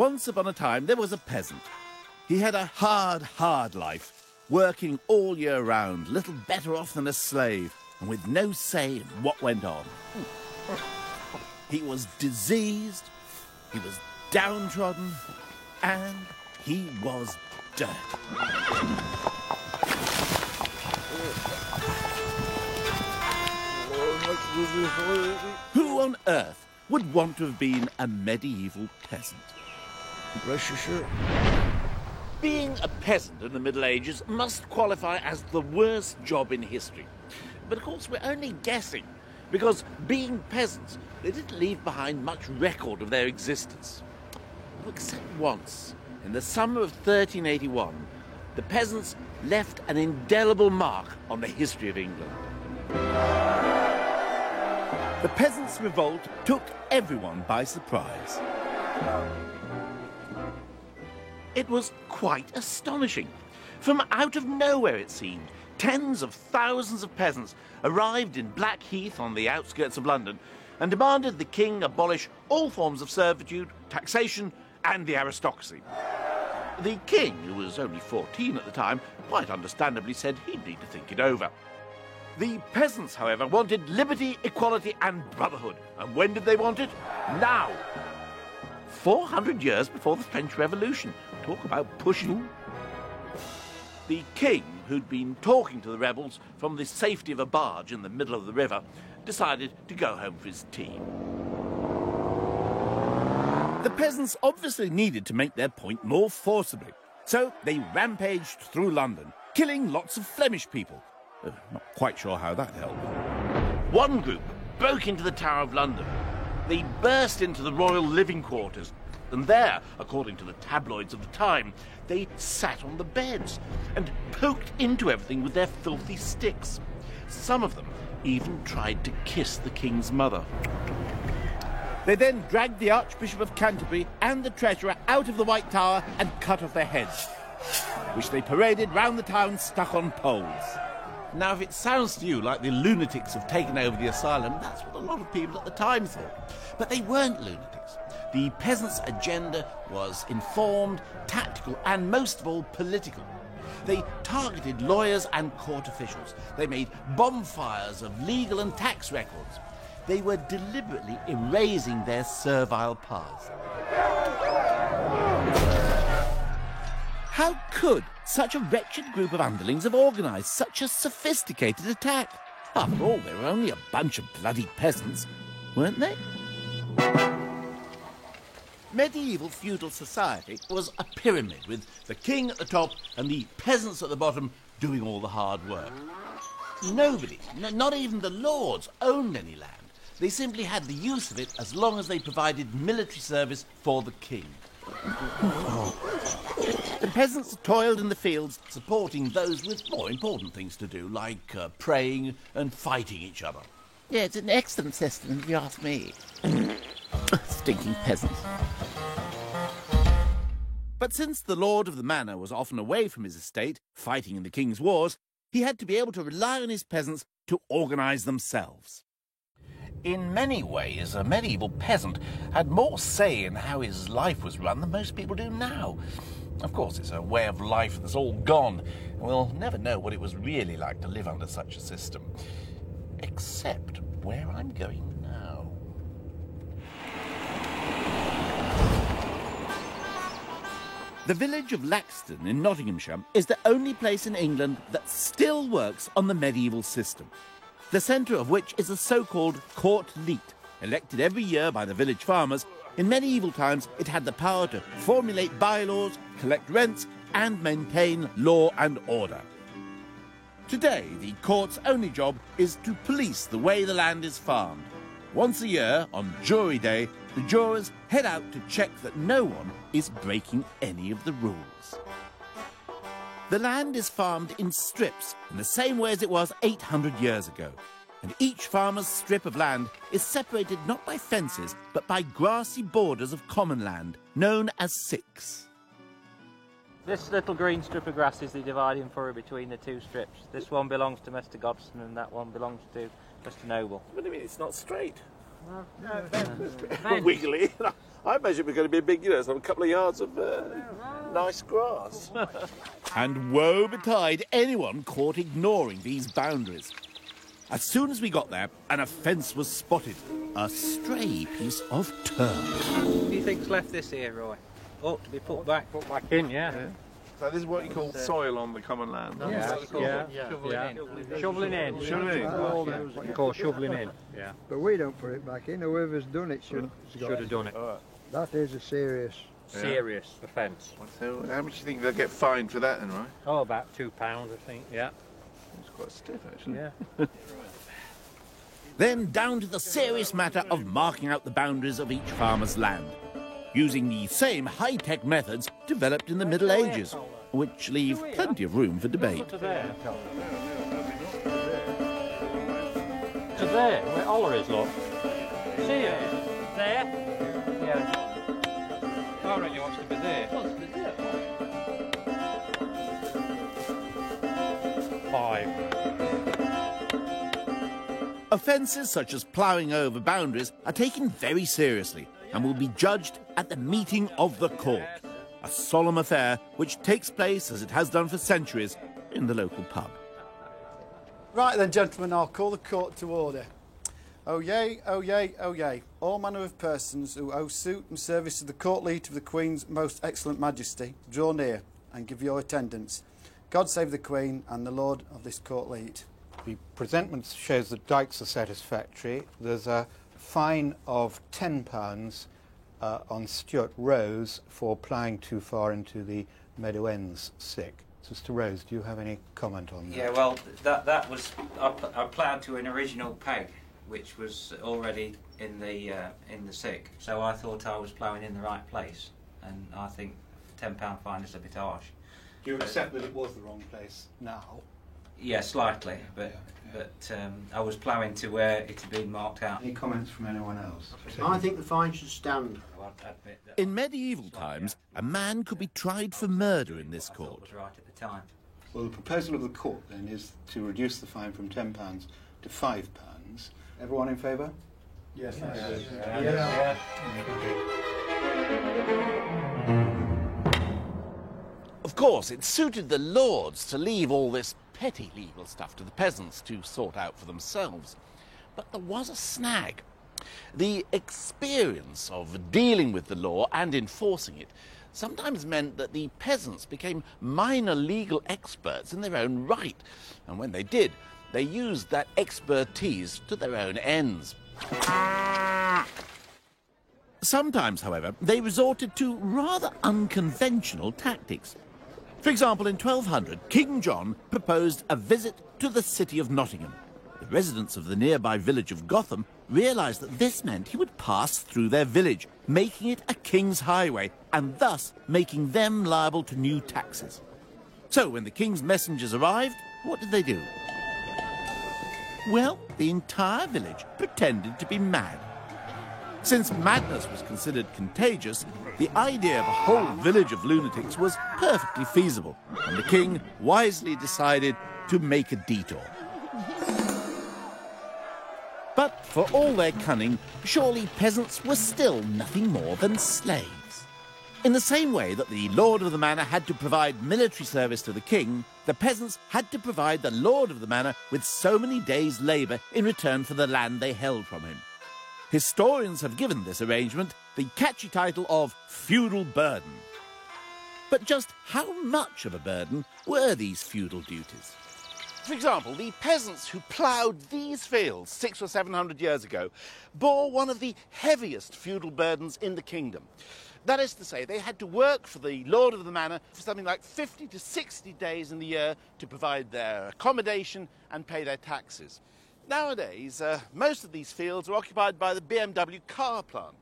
Once upon a time, there was a peasant. He had a hard life, working all year round, little better off than a slave, and with no say in what went on. He was diseased, he was downtrodden, and he was dirt. Who on earth would want to have been a medieval peasant? Bless your shirt. Being a peasant in the Middle Ages must qualify as the worst job in history. But of course we're only guessing, because being peasants, they didn't leave behind much record of their existence. Except once, in the summer of 1381, the peasants left an indelible mark on the history of England. The peasants' revolt took everyone by surprise. It was quite astonishing. From out of nowhere, it seemed, tens of thousands of peasants arrived in Blackheath on the outskirts of London and demanded the king abolish all forms of servitude, taxation, and the aristocracy. The king, who was only 14 at the time, quite understandably said he'd need to think it over. The peasants, however, wanted liberty, equality, and brotherhood. And when did they want it? Now! 400 years before the French Revolution. Talk about pushing. The king, who'd been talking to the rebels from the safety of a barge in the middle of the river, decided to go home for his tea. The peasants obviously needed to make their point more forcibly, so they rampaged through London, killing lots of Flemish people. Not quite sure how that helped. One group broke into the Tower of London. They burst into the royal living quarters, and there, according to the tabloids of the time, they sat on the beds and poked into everything with their filthy sticks. Some of them even tried to kiss the king's mother. They then dragged the Archbishop of Canterbury and the treasurer out of the White Tower and cut off their heads, which they paraded round the town stuck on poles. Now, if it sounds to you like the lunatics have taken over the asylum, that's what a lot of people at the time thought. But they weren't lunatics. The peasants' agenda was informed, tactical, and most of all, political. They targeted lawyers and court officials. They made bonfires of legal and tax records. They were deliberately erasing their servile past. How could such a wretched group of underlings have organised such a sophisticated attack? After all, they were only a bunch of bloody peasants, weren't they? Medieval feudal society was a pyramid with the king at the top and the peasants at the bottom doing all the hard work. Nobody, not even the lords, owned any land. They simply had the use of it as long as they provided military service for the king. The peasants toiled in the fields, supporting those with more important things to do, like praying and fighting each other. Yeah, it's an excellent system, if you ask me. Stinking peasants. But since the lord of the manor was often away from his estate, fighting in the king's wars, he had to be able to rely on his peasants to organise themselves. In many ways, a medieval peasant had more say in how his life was run than most people do now. Of course, it's a way of life that's all gone, and we'll never know what it was really like to live under such a system. Except where I'm going now. The village of Laxton in Nottinghamshire is the only place in England that still works on the medieval system, the centre of which is a so-called court leet, elected every year by the village farmers. In medieval times, it had the power to formulate bylaws, collect rents, and maintain law and order. Today, the court's only job is to police the way the land is farmed. Once a year, on jury day, the jurors head out to check that no one is breaking any of the rules. The land is farmed in strips in the same way as it was 800 years ago, and each farmer's strip of land is separated not by fences but by grassy borders of common land known as sicks. This little green strip of grass is the dividing furrow between the two strips. This one belongs to Mr. Godson and that one belongs to Mr. Noble. What do you mean it's not straight? Well, no, Wiggly. I imagine we're going to be a big, you know, some couple of yards of nice grass. And woe betide anyone caught ignoring these boundaries. As soon as we got there, an offence was spotted. A stray piece of turf. What do you think's left this here, Roy? Ought to be put back in, yeah. So this is what you call soil on the common land? Shoveling in. What you call shoveling in. Yeah. But we don't put it back in. Whoever's done it should have done it. That is a serious offence. So how much do you think they'll get fined for that then, right? Oh, about £2, I think, yeah. It's quite stiff, actually. Yeah. Then down to the serious matter of marking out the boundaries of each farmer's land, using the same high-tech methods developed in the Middle Ages, which leave plenty of room for debate. To there, where Oller is, look. See it? There? Yeah. I reckon he wants to be there. Five. Offences such as ploughing over boundaries are taken very seriously and will be judged at the meeting of the court, a solemn affair which takes place, as it has done for centuries, in the local pub. Right then, gentlemen, I'll call the court to order. Oh yea, oh yea, oh yea, all manner of persons who owe suit and service to the court leet of the Queen's most excellent majesty, draw near and give your attendance. God save the Queen and the Lord of this court leet. The presentment shows that dikes are satisfactory. There's a fine of £10 on Stuart Rose for ploughing too far into the meadow ends sick. Mr. Rose, do you have any comment on that? Yeah, well, that was I ploughed to an original peg, which was already in the sick. So I thought I was ploughing in the right place, and I think £10 fine is a bit harsh. Do you accept that it was the wrong place now? Yeah, slightly, but I was ploughing to where it had been marked out. Any comments from anyone else? I think the fine should stand. In medieval times, a man could be tried for murder in this court. Was right at the time. Well, the proposal of the court then is to reduce the fine from £10 to £5. Everyone in favour? Yes. Of course, it suited the lords to leave all this petty legal stuff to the peasants to sort out for themselves. But there was a snag. The experience of dealing with the law and enforcing it sometimes meant that the peasants became minor legal experts in their own right, and when they did, they used that expertise to their own ends. Sometimes, however, they resorted to rather unconventional tactics. For example, in 1200, King John proposed a visit to the city of Nottingham. The residents of the nearby village of Gotham realised that this meant he would pass through their village, making it a king's highway, and thus making them liable to new taxes. So, when the king's messengers arrived, what did they do? Well, the entire village pretended to be mad. Since madness was considered contagious, the idea of a whole village of lunatics was perfectly feasible, and the king wisely decided to make a detour. But for all their cunning, surely peasants were still nothing more than slaves. In the same way that the lord of the manor had to provide military service to the king, the peasants had to provide the lord of the manor with so many days' labour in return for the land they held from him. Historians have given this arrangement the catchy title of feudal burden. But just how much of a burden were these feudal duties? For example, the peasants who ploughed these fields 600 or 700 years ago bore one of the heaviest feudal burdens in the kingdom. That is to say, they had to work for the lord of the manor for something like 50 to 60 days in the year to provide their accommodation and pay their taxes. Nowadays, most of these fields are occupied by the BMW car plant.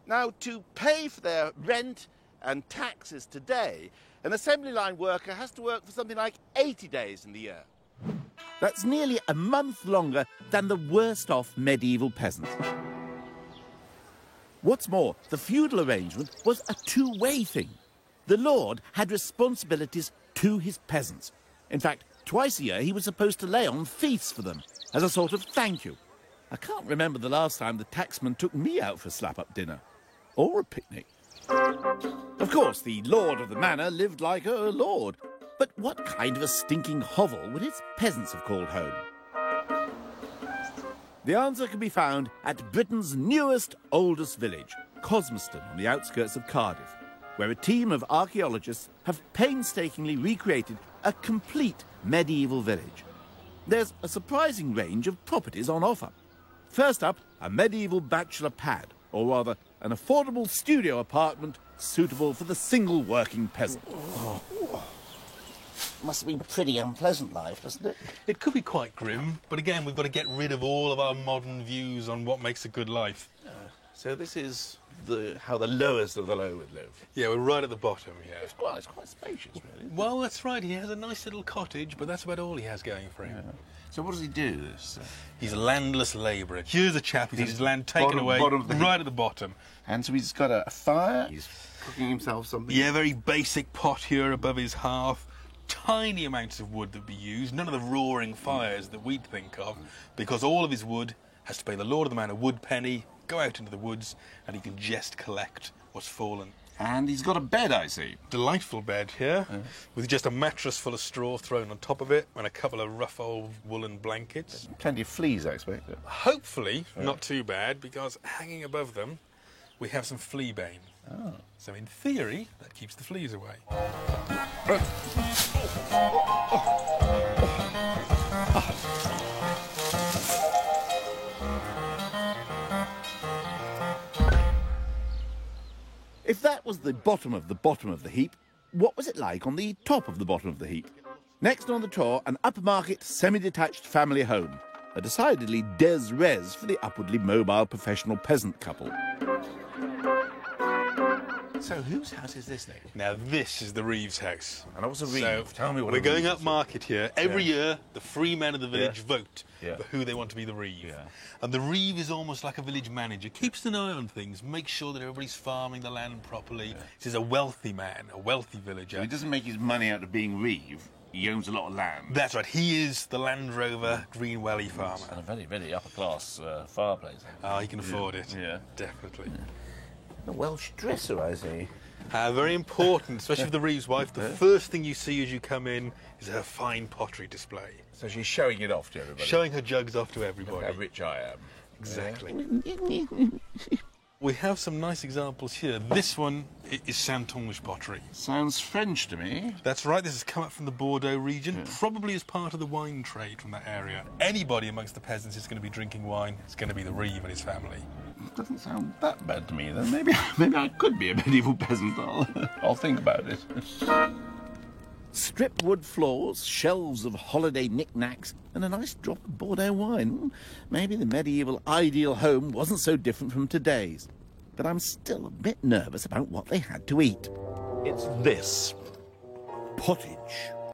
Now, to pay for their rent and taxes today, an assembly line worker has to work for something like 80 days in the year. That's nearly a month longer than the worst-off medieval peasants. What's more, the feudal arrangement was a two-way thing. The lord had responsibilities to his peasants. In fact, twice a year he was supposed to lay on feasts for them, as a sort of thank you. I can't remember the last time the taxman took me out for slap-up dinner. or a picnic. Of course, the lord of the manor lived like a lord. But what kind of a stinking hovel would its peasants have called home? The answer can be found at Britain's newest, oldest village, Cosmoston, on the outskirts of Cardiff, where a team of archaeologists have painstakingly recreated a complete medieval village. There's a surprising range of properties on offer. First up, a medieval bachelor pad, or rather, an affordable studio apartment suitable for the single working peasant. Must have been a pretty unpleasant life, doesn't it? It could be quite grim, but again, we've got to get rid of all of our modern views on what makes a good life. So this is how the lowest of the low would live. Yeah, we're right at the bottom, yeah. It's quite spacious, really. Well, that's right. He has a nice little cottage, but that's about all he has going for him. Yeah. So what does he do? He's a landless labourer. Here's a chap who's had his land taken away right at the bottom. And so he's got a fire. He's cooking himself something. Yeah, very basic pot here above his hearth. Tiny amounts of wood that be used. None of the roaring fires that we'd think of, because all of his wood has to pay the lord of the manor wood penny, go out into the woods, and he can just collect what's fallen. And he's got a bed, I see. Delightful bed here, with just a mattress full of straw thrown on top of it, and a couple of rough old woolen blankets. Plenty of fleas, I expect. Hopefully, not too bad, because hanging above them, we have some flea bane. Oh. So in theory, that keeps the fleas away. If that was the bottom of the heap, what was it like on the top of the bottom of the heap? Next on the tour, an upmarket, semi-detached family home. A decidedly des res for the upwardly mobile professional peasant couple. So whose house is this, Nick? Now this is the Reeves house. And what's a Reeve? So tell me what we're going up market here. Every year, the free men of the village vote for who they want to be the Reeve. Yeah. And the Reeve is almost like a village manager. Keeps an eye on things, makes sure that everybody's farming the land properly. He's a wealthy man, a wealthy villager. So he doesn't make his money out of being Reeve. He owns a lot of land. That's right. He is the Land Rover Greenwelly farmer. And a very, very upper-class fireplace. Oh, he can afford it. Yeah. Definitely. A Welsh dresser, I see. Very important, especially for the Reeve's wife. The first thing you see as you come in is her fine pottery display. So she's showing it off to everybody. Showing her jugs off to everybody. Look how rich I am. Exactly. We have some nice examples here. This one is Saintonge pottery. Sounds French to me. That's right. This has come up from the Bordeaux region, probably as part of the wine trade from that area. Anybody amongst the peasants who's going to be drinking wine, it's going to be the Reeve and his family. Doesn't sound that bad to me, then. Maybe I could be a medieval peasant. I'll think about it. Strip wood floors, shelves of holiday knickknacks, and a nice drop of Bordeaux wine. Maybe the medieval ideal home wasn't so different from today's. But I'm still a bit nervous about what they had to eat. It's this. Pottage.